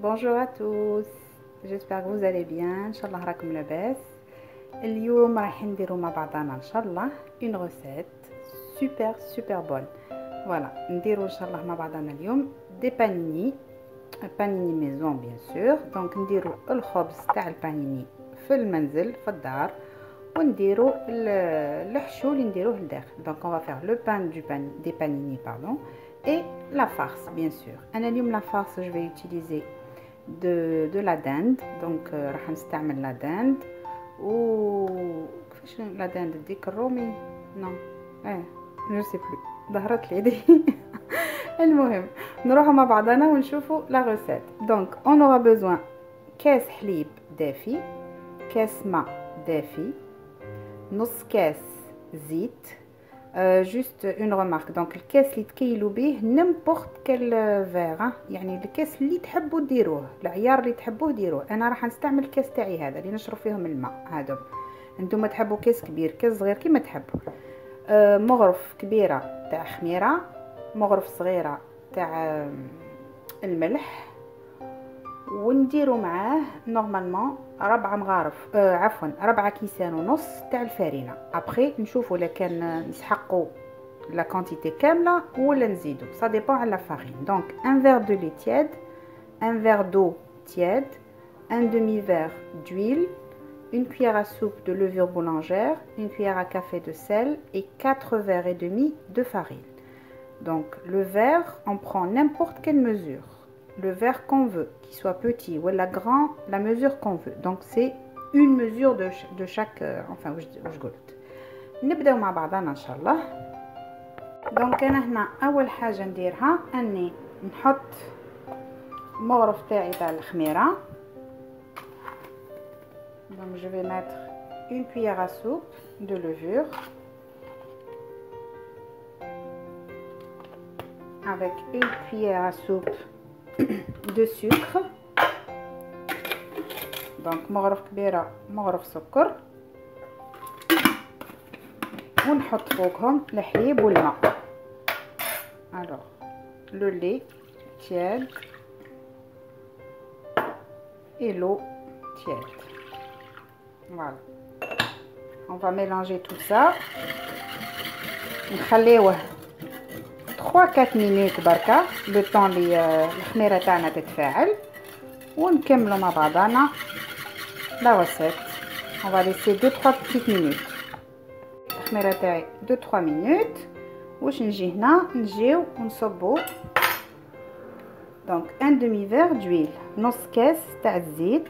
Bonjour à tous, j'espère que vous allez bien. ان شاء الله راكم لاباس. اليوم راح نديرو مع بعضنا ان شاء الله une recette super bonne. Voilà, نديرو ان شاء الله مع بعضنا اليوم دي بانيني ميزون بيان سور. دونك نديرو الخبز تاع البانيني في المنزل في الدار، ونديرو الحشو اللي نديروه لداخل. دونك on va faire le pain des panini pardon et la farce bien sûr. انا اليوم la farce je vais utiliser de la dinde. donc راح نستعمل لا دند و كيفاش لا دند ديك الرومي نو جو سي بلو ظهرت لي يدي المهم نروحوا مع بعضنا ونشوفوا لا غوسيت. دونك on aura besoin كاس حليب دافي، كاس ماء دافي، نص كاس زيت. جوست اون ريمارك، دونك الكاس اللي تكيلوا به نيمبورط كال فيغ، يعني الكاس اللي تحبوا ديروه، العيار اللي تحبوه ديروه. انا راح نستعمل الكاس تاعي هذا اللي نشرب فيهم الماء. هذا انتم تحبوا كاس كبير كاس صغير كيما تحبوا. مغرف كبيره تاع خميره، مغرف صغيره تاع الملح، ونديروا معاه نورمالمون 4 مغارف عفوا 4 كيسان ونص تاع الفارينه. ابري نشوفوا الا كان نسحقوا لا كونتيتي كامله ولا نزيدوا، سا ديبون على لا فارين. دونك ان فير دو لي تياد، ان فير دو تياد، ان demi verre d'huile, une cuillère à soupe de levure boulangère, une cuillère à café de sel et 4 verres et demi de farine. Donc le verre, on prend n'importe quelle mesure, le verre qu'on veut, qu'il soit petit ou la grand, la mesure qu'on veut. Donc c'est une mesure de chaque enfin واش قلت. نبداو مع بعضنا ان شاء الله. دونك انا هنا اول حاجه نديرها اني نحط مغرف تاعي تاع الخميره. Donc je vais mettre une cuillère à soupe de levure avec une cuillère à soupe de sucre. Donc مغرف كبيرة مغرف سكر، ونحط فوقهم الحليب والماء. alors le lait tiède et l'eau tiède. Voilà, on va mélanger tout ça. نخليوه 3-4 minutes بركة لو طون لي الخميرة تاعنا تتفاعل، ونكملوا مع بعضنا لا recette. on va laisser 2-3 petites minutes. الخميرة تاعي 2-3 minutes. واش نجي هنا نجيو ونصبو دونك ان demi verre d'huile، نص كاس تاع الزيت.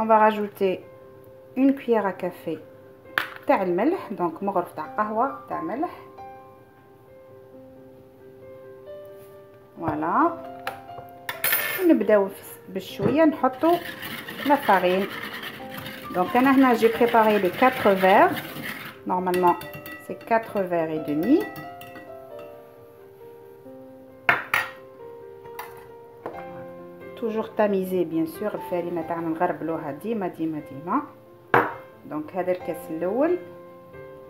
on va rajouter une cuillère à café تاع الملح، دونك مغرف تاع قهوه تاع ملح. فوالا، ونبداو بشويه نحطو لا فارين. دونك انا هنا جي بريباري لي 4 verres، نورمالمون سي 4 verres et demi. toujours tamiser bien sûr. الفارينه تاعنا نغربلوها ديما. دونك هذا الكاس الاول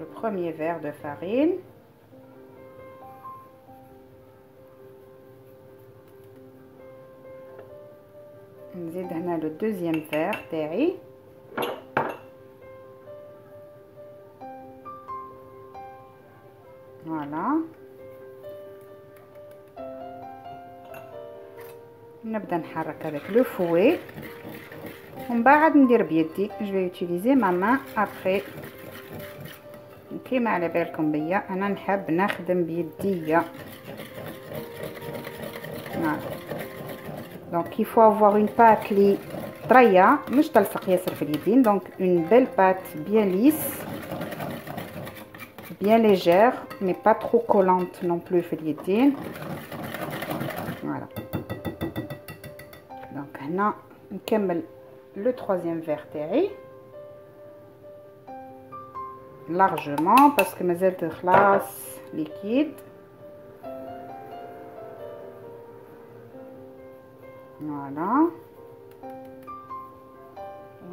le premier verre de farine. نزيد هنا le deuxième verre تاعي. فوالا، نبدا نحرك هذاك لو فوي، ومن بعد ندير بيدي. جو في يوتيليزي ما مان ابري. كيما على بالكم بيا انا نحب نخدم بيديا. دونك il faut avoir une pâte لي طريه مش تلصق ياسر في اليدين. دونك une belle pâte bien lisse bien légère mais pas trop collante non plus في اليدين. voilà. دونك هنا نكمل le troisième verre تاعي largement parce que مازالت خلاص liquide. voilà.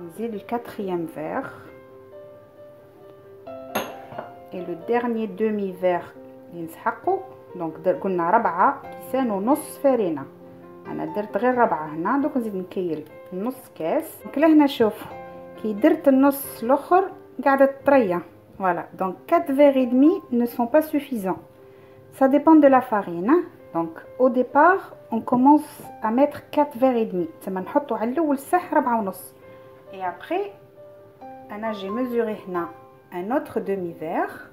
نزيد le quatrième verre. لو ديرني دومي فير اللي نسحقو. دونك قلنا 4 كيسان ونص فرينه، انا درت غير 4 هنا. دوك نزيد نكيل نص كاس. دونك لهنا شوفوا كي درت النص الاخر قاعده تطريه. Voilà, donc 4 verres et demi ne sont pas suffisants. Ça dépend de la farine. Hein? Donc au départ, on commence à mettre 4 verres et demi. Ça نحطو على الاول صح 4 ونص. Et après, j'ai mesuré هنا un autre demi-verre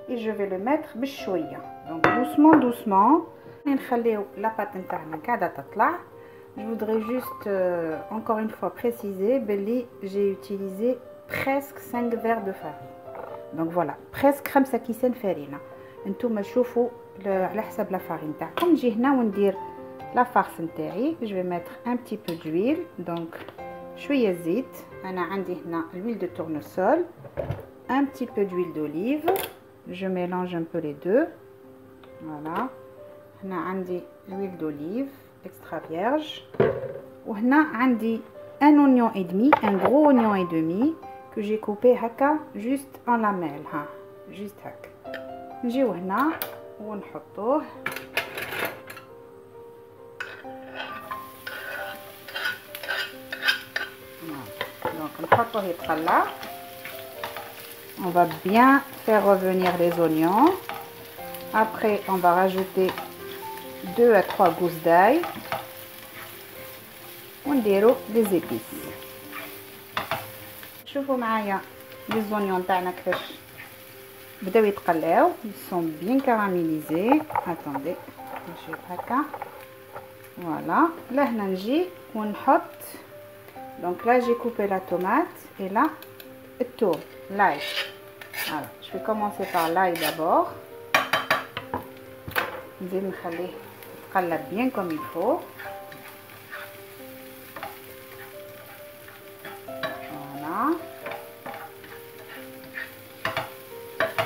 et je vais le mettre بشويه. Donc doucement doucement. نخليو la pâte نتاعنا قاعده تطلع. Je voudrais juste encore une fois préciser que j'ai utilisé presque 5 verres de farine. Donc voilà, presque 5 كيسان فرينه. نتوما شوفوا على حسب لا فارين تاعكم. نجي هنا وندير لا فارس نتاعي. je vais mettre un petit peu d'huile. Donc شويه زيت. انا عندي هنا l'huile de tournesol, un petit peu d'huile d'olive. Je mélange un peu les deux. Voilà. هنا عندي l'huile d'olive extra vierge. وهنا عندي un oignon et demi, un gros oignon et demi que j'ai coupé هكا juste en lamelles. ها juste هكا. نجيو هنا ونحطوه. Donc نحطوه يتقلى. On va bien faire revenir les oignons. Après on va rajouter 2 à 3 gousses d'ail. ونديرو des épices. شوفوا معايا لي زونيون تاعنا كيفاش بداو يتقلاو. ils sont bien caramélisés. attendez نشوف هكا. voilà. لهنا نجي ونحط. donc là j'ai coupé la tomate et là الثوم l'ail. alors je vais commencer par l'ail d'abord. نزيد نخليه يتقلب bien comme il faut.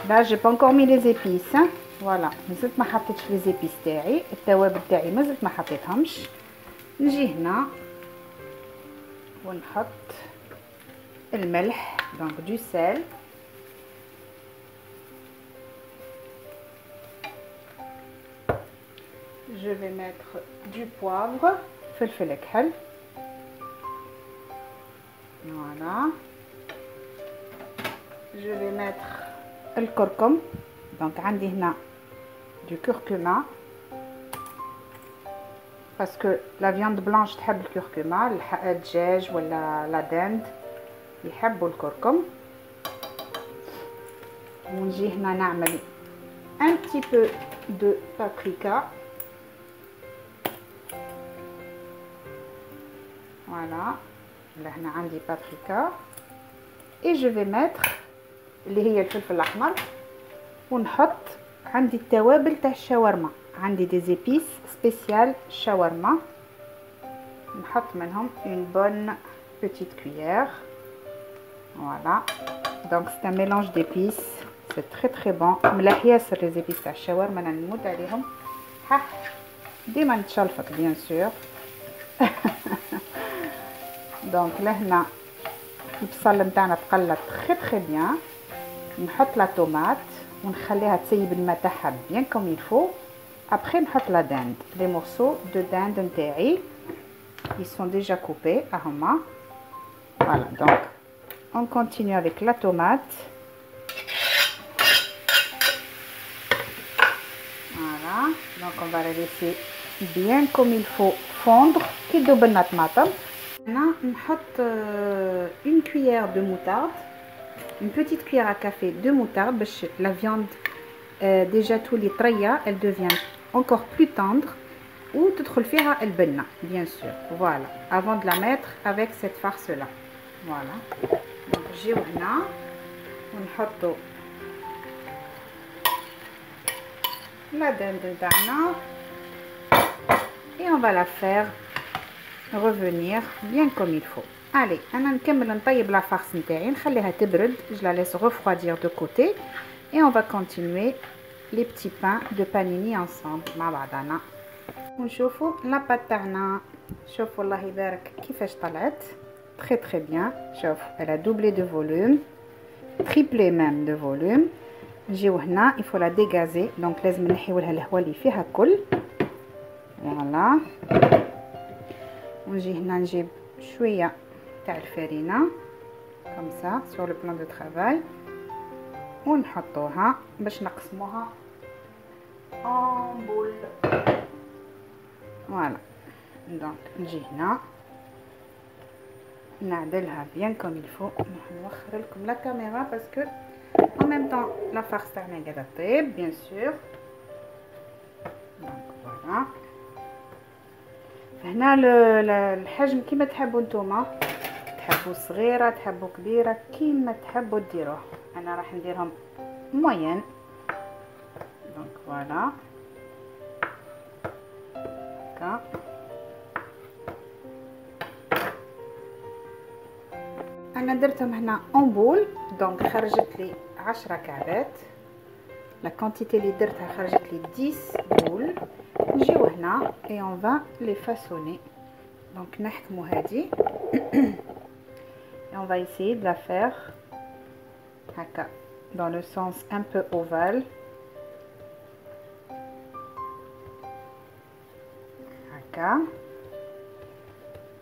Là j'ai pas encore mis les épices. Hein. Voilà, مازلت ما حطيتش les épices تاعي. التوابل تاعي مازلت ما حطيتهمش. نجي هنا ونحط الملح. donc du sel. je vais mettre du poivre, فلفل كحل. voilà. je vais mettre le curcuma. donc عندي هنا du curcuma parce que la viande blanche تحب الكركمة. الدجاج ولا لا دند يحبوا الكركم. ونجي هنا نعمل un petit peu de paprika. voilà. لهنا عندي paprika et je vais mettre اللي هي الفلفل الاحمر. ونحط عندي التوابل تاع الشاورما. عندي دي زيبيس سبيسيال شاورما. نحط منهم une bonne petite cuillère. voilà. donc c'est un mélange d'épices. c'est très très bon. ملاح ياسر لي زيبيس تاع الشاورما. انا نموت عليهم. ها ديما نتشلفط bien sûr. donc لهنا البصل نتاعنا تقلى très très bien. نحط لا طوماط ونخليها تسيب الماء تاعها bien comme il faut. après نحط لا دند. les morceaux de dinde نتاعي ils sont déjà coupés هما. voilà. donc on continue avec la tomate. voilà. donc on va la laisser bien comme il faut fondre. كي تذوب لنا طماطم هنا نحط une cuillère de moutarde. une petite cuillère à café de moutarde باش la viande déjà تولي طريه. elle devient encore plus tendre ou تدخل فيها البنه bien sûr. voilà. avant de la mettre avec cette farce là. voilà. donc نجيو هنا ونحطو la dinde نتاعنا et on va la faire revenir bien comme il faut. allez انا نكمل نطيب لا فارس نتاعي. نخليها تبرد. je la laisse refroidir de côté et on va continuer les petits pains de panini ensemble مع بعضنا. ونشوفوا لا بات تاعنا. شوفوا الله يبارك كيفاش طلعت. très très bien. شوف elle a doublé de volume, triplé même de volume. نجيو هنا il faut la dégazer دونك لازم نحيو لها الهواء اللي فيها الكل. فوالا ونجي هنا نجيب شويه تاع الفرينه كوم سا سور لو بلان دو طرافاي ونحطوها باش نقسموها اون بول. فوالا دونك نجي هنا نعدلها بيان كوم الفو. نوخر لكم لا كاميرا باسكو en même temps la farce تاعنا قاعده طيب bien sûr. دونك فوالا هنا الحجم كيما تحبوا نتوما، تحبوا صغيره تحبوا كبيره كيما تحبوا ديروه. انا راح نديرهم موين. دونك فوالا هكا انا درتهم هنا اون بول. دونك خرجت لي 10 كعبات. لا كونتيتي اللي درتها خرجت لي 10 بول. نجيو هنا اي اون فا لي فاسوني. دونك نحكموا هذه et on va essayer de la faire هكا dans le sens un peu ovale هكا.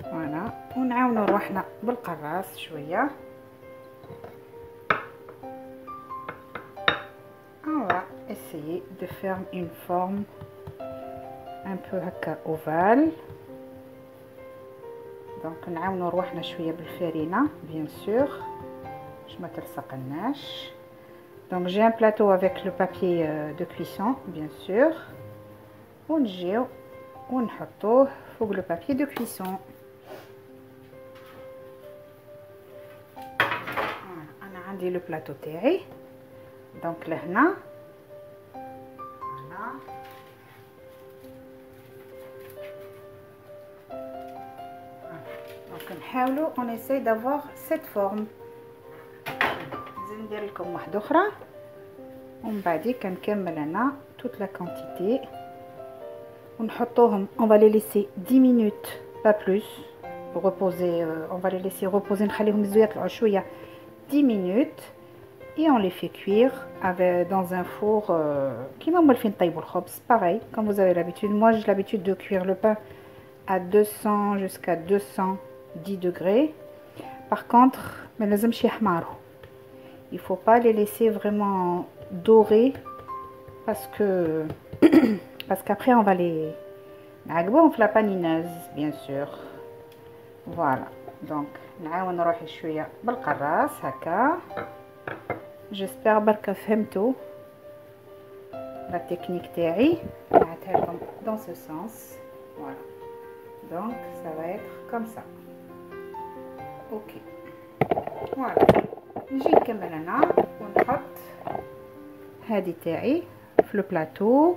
فوالا ونعاونوا روحنا بالقراص شويه. on va essayer de faire une forme un peu هكا ovale. دونك نعاونوا روحنا شويه بالفرينه بيان سور باش ما تلصقناش. دونك جي ان بلاطو افيك لو بابي دو كويسون بيان سور ونجيو ونحطوه فوق لو بابي دو كويسون. انا عندي لو بلاطو تاعي. دونك لهنا نحاولوا on essaie d'avoir cette forme. ندير لكم واحده اخرى ومن بعد كنكمل انا toute la quantité ونحطوهم. on va les laisser 10 minutes pas plus reposer. on va les laisser reposer نخليهم يزيدوا يطلعوا شويه 10 minutes et on les fait cuire avec dans un four كيما مولفين نطيبوا الخبز pareil comme vous avez l'habitude. moi j'ai l'habitude de cuire le pain à 200 jusqu'à 210 degrés. par contre ما لازمش يحمروا. il faut pas les laisser vraiment dorer parce qu'après on va les نعقبوهم في la panineuse bien sûr. voilà donc نعاون روحي شويه بالقراص هكا. j'espère بركة فهمتوا la technique تاعي. نعطيها لكم dans ce sens. voilà donc ça va être comme ça. ok voilà نجي نكمل انا ونحط هذه تاعي في لو بلاطو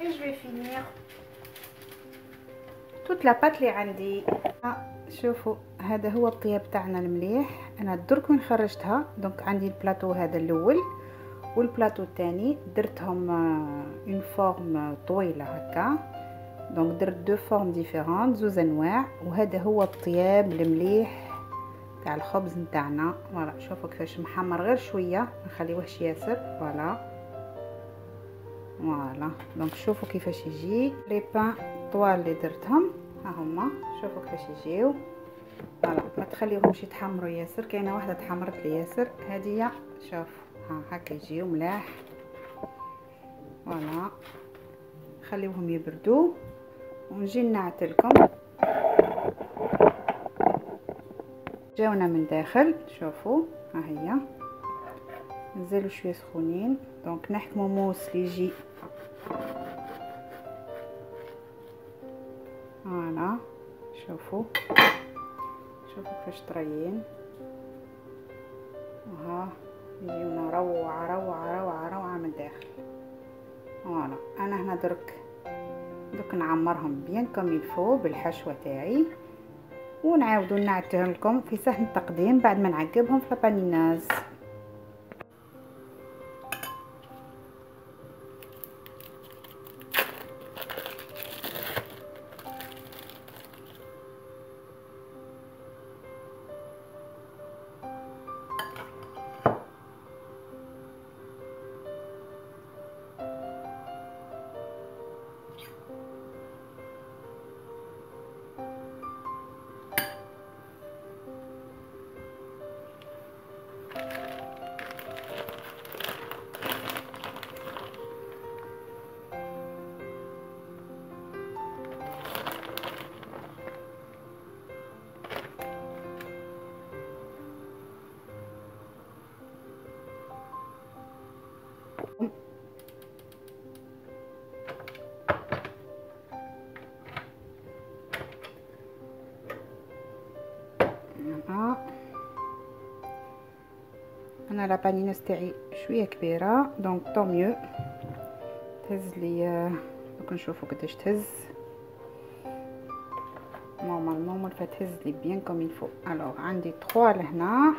et je vais finir toute la pâte اللي عندي. شوفوا هذا هو الطياب تاعنا المليح. انا درك وين خرجتها. دونك عندي البلاطو هذا الاول والبلاطو الثاني درتهم اون فورم طويله هكا. دونك درت دو فورم ديفيرونت زوز انواع. وهذا هو الطياب المليح تاع الخبز نتاعنا. فوالا شوفوا كيفاش محمر غير شويه ما نخليوهش ياسر. فوالا دونك شوفوا كيفاش يجي لي بان طوال اللي درتهم ها هما. شوفوا كيفاش يجيو. فوالا ما تخليوهمش يتحمروا ياسر. كاينه واحده تحمرت لي ياسر هذه. شوف هكا يجيو ملاح. فوالا خليوهم يبردوا ونجي نعتلكم. جاونا من داخل شوفوا ها هي مازالوا شويه سخونين. دونك نحكموا موس اللي يجي. فوالا شوفوا كيفاش طريين. وها يجيونا روعه روعه روعه روعه من الداخل. فوالا انا هنا درك نعمرهم بيان كوم يلفو بالحشوه تاعي ونعاودو نعتهم لكم في سهل التقديم بعد ما نعقبهم في لابانيناز. انا لابانينوس تاعي شويه كبيره دونك طو ميو تهز لي. دوك نشوفوا قداش تهز. نورمالمون مول فتهز لي بيان كوم يلفو. الوغ عندي 3 لهنا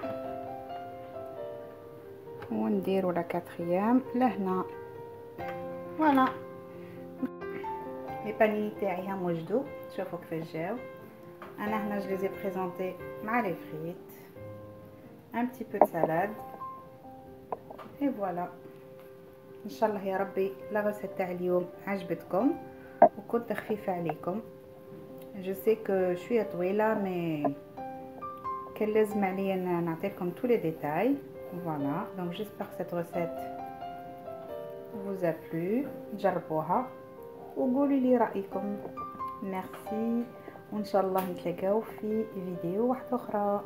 ونديرو لا كاتريام لهنا. فوالا لي بانيني تاعي هم وجدوا. شوفوا كيفاش جاو. انا هنا جو لي بريزونطي مع لي فريت un petit peu de salade et voilà. ان شاء الله يا ربي لا غوسيت تاع اليوم عجبتكم وكنت خفيفه عليكم. جو سي كو شويه طويله مي كان لازم عليا نعطيكم tous les détails. Voilà, donc j'espère que cette recette vous a plu. جربوها وقولوا لي رايكم. ميرسي وان شاء الله نتلاقاو في فيديو واحده اخرى.